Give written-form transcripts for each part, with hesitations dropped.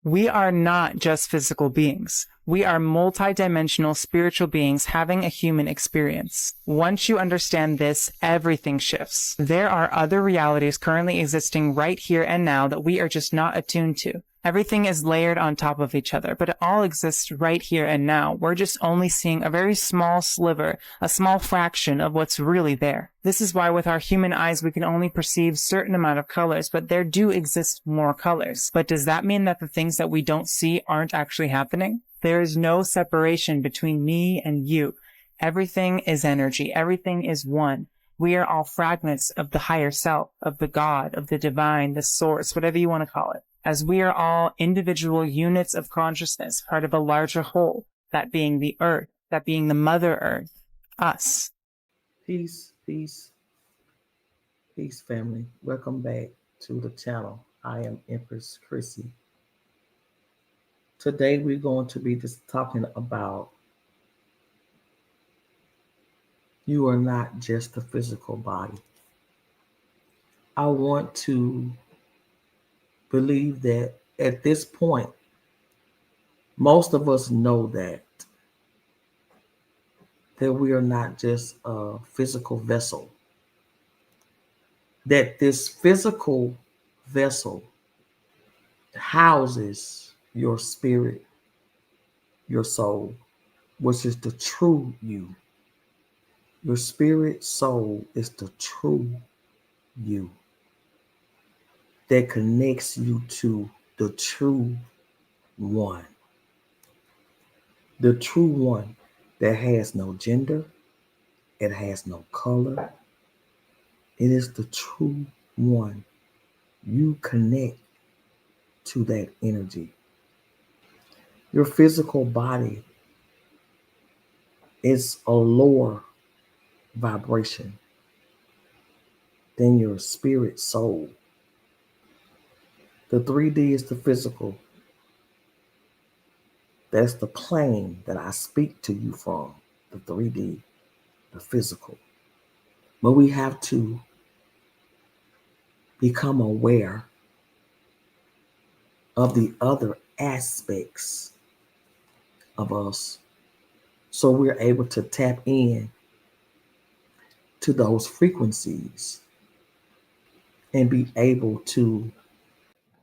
We are not just physical beings. We are multidimensional spiritual beings having a human experience. Once you understand this, everything shifts. There are other realities currently existing right here and now that we are just not attuned to. Everything is layered on top of each other, but it all exists right here and now. We're just only seeing a very small sliver, a small fraction of what's really there. This is why with our human eyes we can only perceive certain amount of colors, but there do exist more colors. But does that mean that the things that we don't see aren't actually happening? There is no separation between me and you. Everything is energy. Everything is one. We are all fragments of the higher self, of the God, of the divine, the source, whatever you want to call it. As we are all individual units of consciousness, part of a larger whole, that being the earth, that being the Mother Earth, us. Peace, peace, peace, family. Welcome back to the channel. I am Empress Crissy. Today we're going to be just talking about you are not just a physical body. I want to believe that at this point, most of us know that we are not just a physical vessel, that this physical vessel houses your spirit, your soul, which is the true you. Your spirit soul is the true you that connects you to the true one. The true one that has no gender, it has no color. It is the true one. You connect to that energy. Your physical body is a lower vibration than your spirit soul. The 3D is the physical. That's the plane that I speak to you from, the 3D, the physical. But we have to become aware of the other aspects of us so we're able to tap in to those frequencies and be able to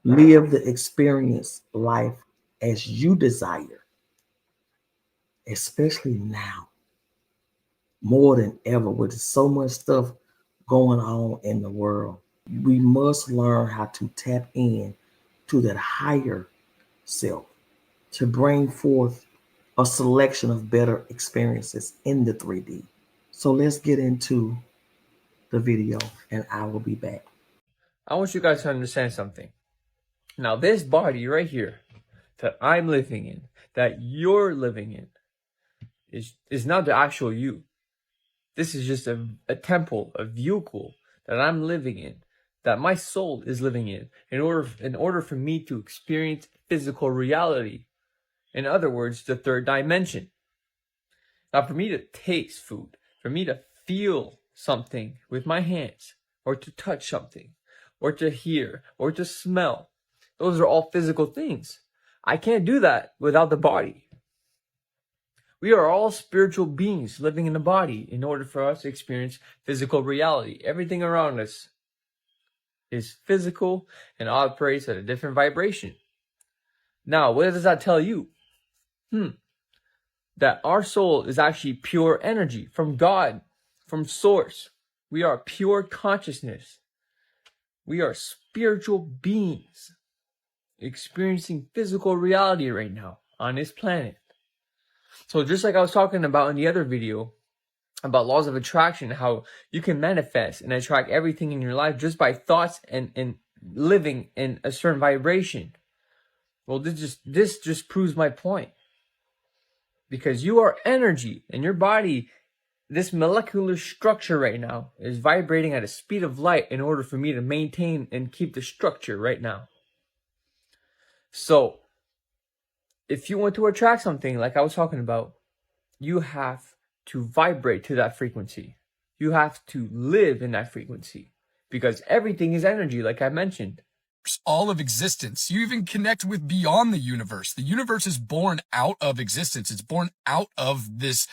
live the experience life as you desire, especially now, more than ever, with so much stuff going on in the world. We must learn how to tap in to that higher self to bring forth a selection of better experiences in the 3D. So let's get into the video and I will be back. I want you guys to understand something. Now, this body right here that I'm living in, that you're living in, is not the actual you. This is just a temple, a vehicle that I'm living in, that my soul is living in order for me to experience physical reality. In other words, the third dimension. Now, for me to taste food, for me to feel something with my hands, or to touch something, or to hear, or to smell, those are all physical things. I can't do that without the body. We are all spiritual beings living in the body in order for us to experience physical reality. Everything around us is physical and operates at a different vibration. Now, what does that tell you? That our soul is actually pure energy from God, from Source. We are pure consciousness. We are spiritual beings experiencing physical reality right now on this planet. So just like I was talking about in the other video about laws of attraction, how you can manifest and attract everything in your life just by thoughts and living in a certain vibration. Well, this just proves my point. Because you are energy, and your body, this molecular structure right now, is vibrating at a speed of light in order for me to maintain and keep the structure right now. So, if you want to attract something like I was talking about, you have to vibrate to that frequency. You have to live in that frequency. Because everything is energy, like I mentioned. all of existence. You even connect with beyond the universe. The universe is born out of existence. It's born out of this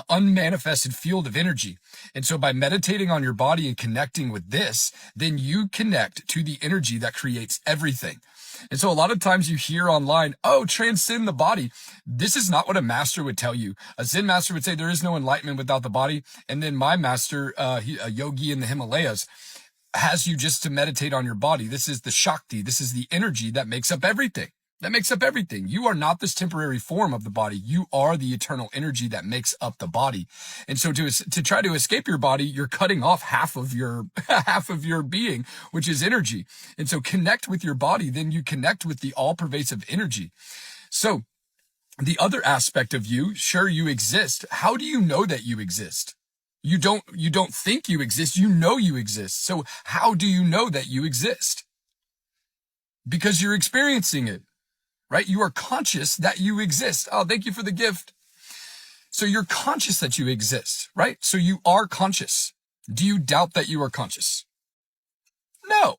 unmanifested field of energy. And so by meditating on your body and connecting with this, then you connect to the energy that creates everything. And so a lot of times you hear online, oh, transcend the body. This is not what a master would tell you. A Zen master would say there is no enlightenment without the body. And then my master, a yogi in the Himalayas, has you just to meditate on your body. This is the Shakti. This is the energy that makes up everything. That makes up everything. You are not this temporary form of the body. You are the eternal energy that makes up the body. And so to try to escape your body, you're cutting off half of your being, which is energy. And so connect with your body, then you connect with the all-pervasive energy. So the other aspect of you, sure, you exist. How do you know that you exist? You don't think you exist. You know you exist. So how do you know that you exist? Because you're experiencing it, right? You are conscious that you exist. Oh, thank you for the gift. So you're conscious that you exist, right? So you are conscious. Do you doubt that you are conscious? No.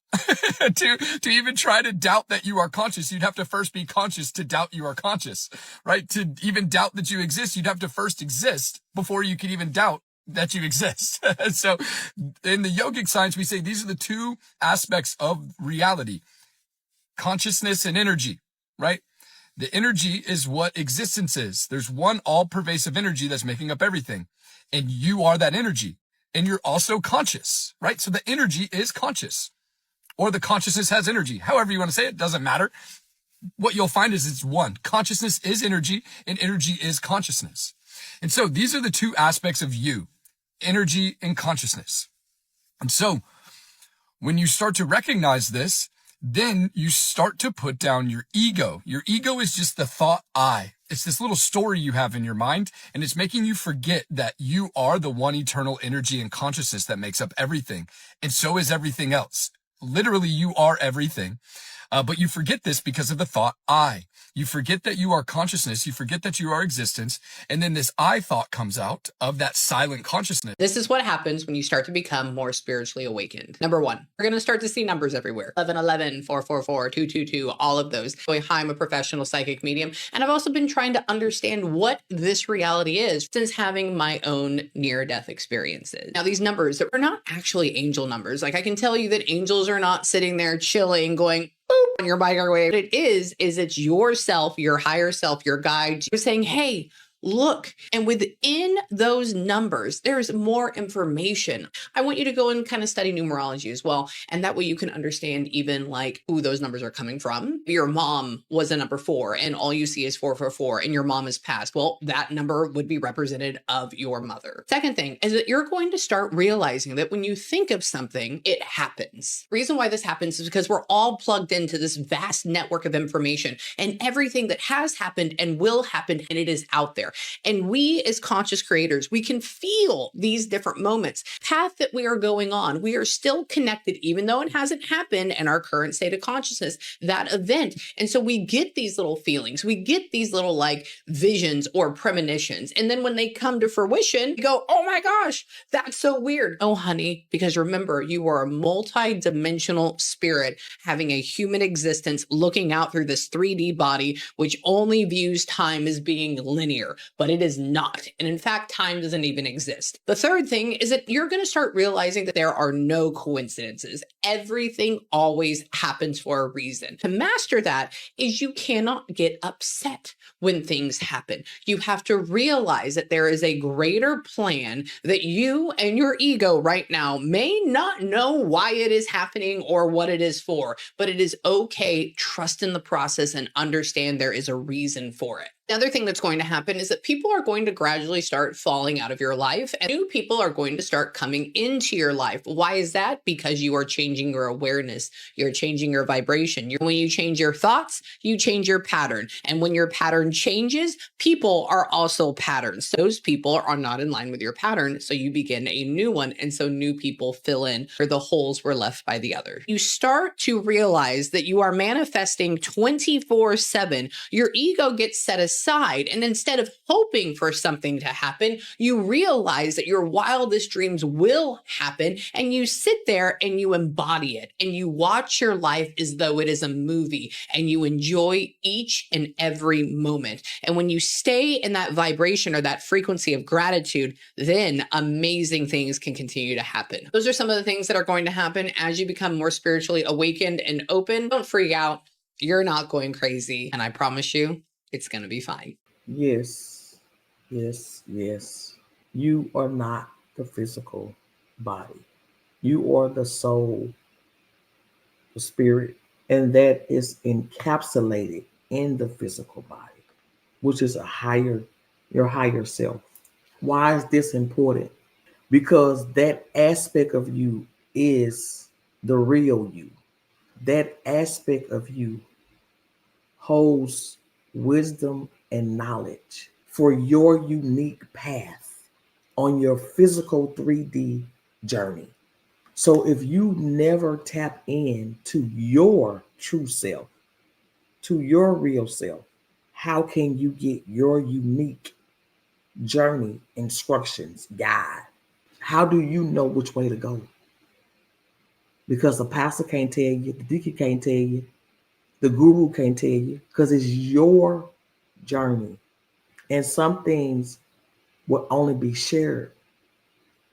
To even try to doubt that you are conscious, you'd have to first be conscious to doubt you are conscious, right? To even doubt that you exist, you'd have to first exist before you could even doubt that you exist. So in the yogic science, we say these are the two aspects of reality: consciousness and energy, right? The energy is what existence is. There's one all-pervasive energy that's making up everything. And you are that energy. And you're also conscious, right? So the energy is conscious. Or the consciousness has energy. However you want to say it, doesn't matter. What you'll find is it's one. Consciousness is energy, and energy is consciousness. And so these are the two aspects of you: energy and consciousness. And so when you start to recognize this, then you start to put down your ego. Your ego is just the thought I. It's this little story you have in your mind, and it's making you forget that you are the one eternal energy and consciousness that makes up everything. And so is everything else. Literally, you are everything. But you forget this because of the thought I. You forget that you are consciousness. You forget that you are existence. And then this I thought comes out of that silent consciousness. This is what happens when you start to become more spiritually awakened. Number one, we're going to start to see numbers everywhere. 1111, 444, 222, all of those. Hi, I'm a professional psychic medium. And I've also been trying to understand what this reality is since having my own near-death experiences. Now, these numbers are not actually angel numbers. Like, I can tell you that angels are not sitting there chilling, going, boop, on your bike or way. What it is it's yourself, your higher self, your guide. You're saying, hey, look. And within those numbers, there's more information. I want you to go and kind of study numerology as well. And that way you can understand even like who those numbers are coming from. Your mom was a number 4 and all you see is 444 and your mom is passed. Well, that number would be representative of your mother. Second thing is that you're going to start realizing that when you think of something, it happens. The reason why this happens is because we're all plugged into this vast network of information and everything that has happened and will happen, and it is out there. And we as conscious creators, we can feel these different moments. Path that we are going on, we are still connected, even though it hasn't happened in our current state of consciousness, that event. And so we get these little feelings, we get these little like visions or premonitions. And then when they come to fruition, you go, oh my gosh, that's so weird. Oh, honey, because remember, you are a multi-dimensional spirit having a human existence looking out through this 3D body, which only views time as being linear. But it is not. And in fact, time doesn't even exist. The third thing is that you're going to start realizing that there are no coincidences. Everything always happens for a reason. To master that is you cannot get upset when things happen. You have to realize that there is a greater plan that you and your ego right now may not know why it is happening or what it is for, but it is okay. Trust in the process and understand there is a reason for it. The other thing that's going to happen is that people are going to gradually start falling out of your life and new people are going to start coming into your life. Why is that? Because you are changing your awareness. You're changing your vibration. When you change your thoughts, you change your pattern. And when your pattern changes, people are also patterns. Those people are not in line with your pattern. So you begin a new one. And so new people fill in where the holes were left by the other. You start to realize that you are manifesting 24/7. Your ego gets set aside aside. And instead of hoping for something to happen, you realize that your wildest dreams will happen, and you sit there and you embody it, and you watch your life as though it is a movie, and you enjoy each and every moment. And when you stay in that vibration or that frequency of gratitude, then amazing things can continue to happen. Those are some of the things that are going to happen as you become more spiritually awakened and open. Don't freak out. You're not going crazy. And I promise you, it's going to be fine. Yes, yes. You are not the physical body. You are the soul, the spirit, and that is encapsulated in the physical body, which is your higher self. Why is this important? Because that aspect of you is the real you. That aspect of you holds wisdom and knowledge for your unique path on your physical 3D journey. So if you never tap in to your true self, to your real self, how can you get your unique journey instructions, guide? How do you know which way to go? Because the pastor can't tell you, the deacon can't tell you, the guru can't tell you, because it's your journey. And some things will only be shared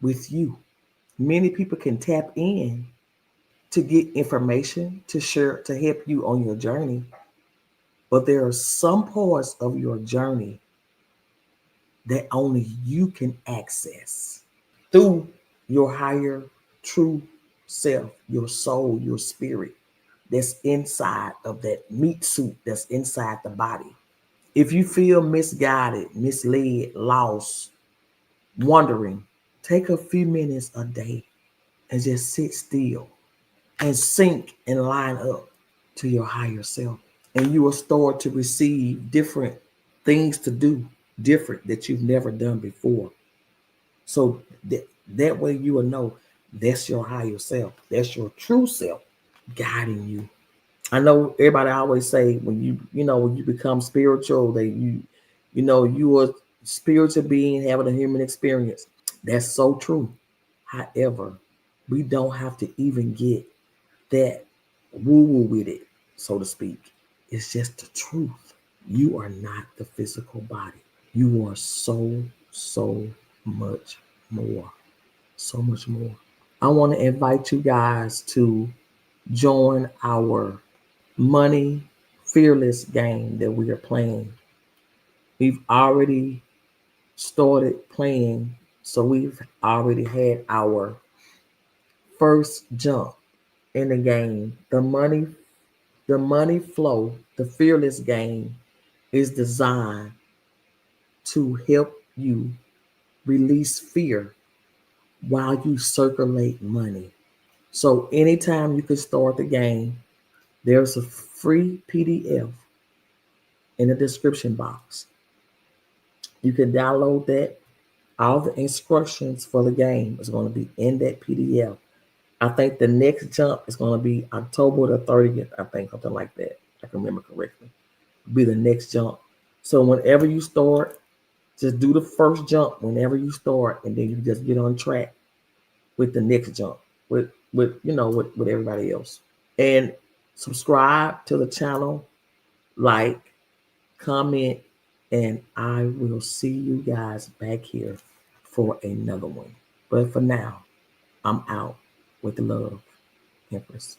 with you. Many people can tap in to get information to share to help you on your journey, but there are some parts of your journey that only you can access through your higher true self, your soul, your spirit that's inside of that meat suit that's inside the body. If you feel misguided, misled, lost, wondering, take a few minutes a day and just sit still and sync and line up to your higher self. And you will start to receive different things to do, different that you've never done before. So that way you will know that's your higher self. That's your true self guiding you. I know everybody always say when you become spiritual, that you are a spiritual being having a human experience. That's so true. However, we don't have to even get that woo-woo with it, so to speak. It's just the truth. You are not the physical body. You are so much more. So much more. I want to invite you guys to join our money fearless game that we are playing. We've already started playing, so we've already had our first jump in the game. The money flow, the fearless game is designed to help you release fear while you circulate money. So anytime you can start the game, there's a free PDF in the description box. You can download that. All the instructions for the game is going to be in that PDF. I think the next jump is going to be October the 30th. I think something like that. I can remember correctly. It'll be the next jump. So whenever you start, just do the first jump whenever you start, and then you just get on track with the next jump with everybody else. And subscribe to the channel, like, comment, and I will see you guys back here for another one. But for now, I'm out with love, Empress.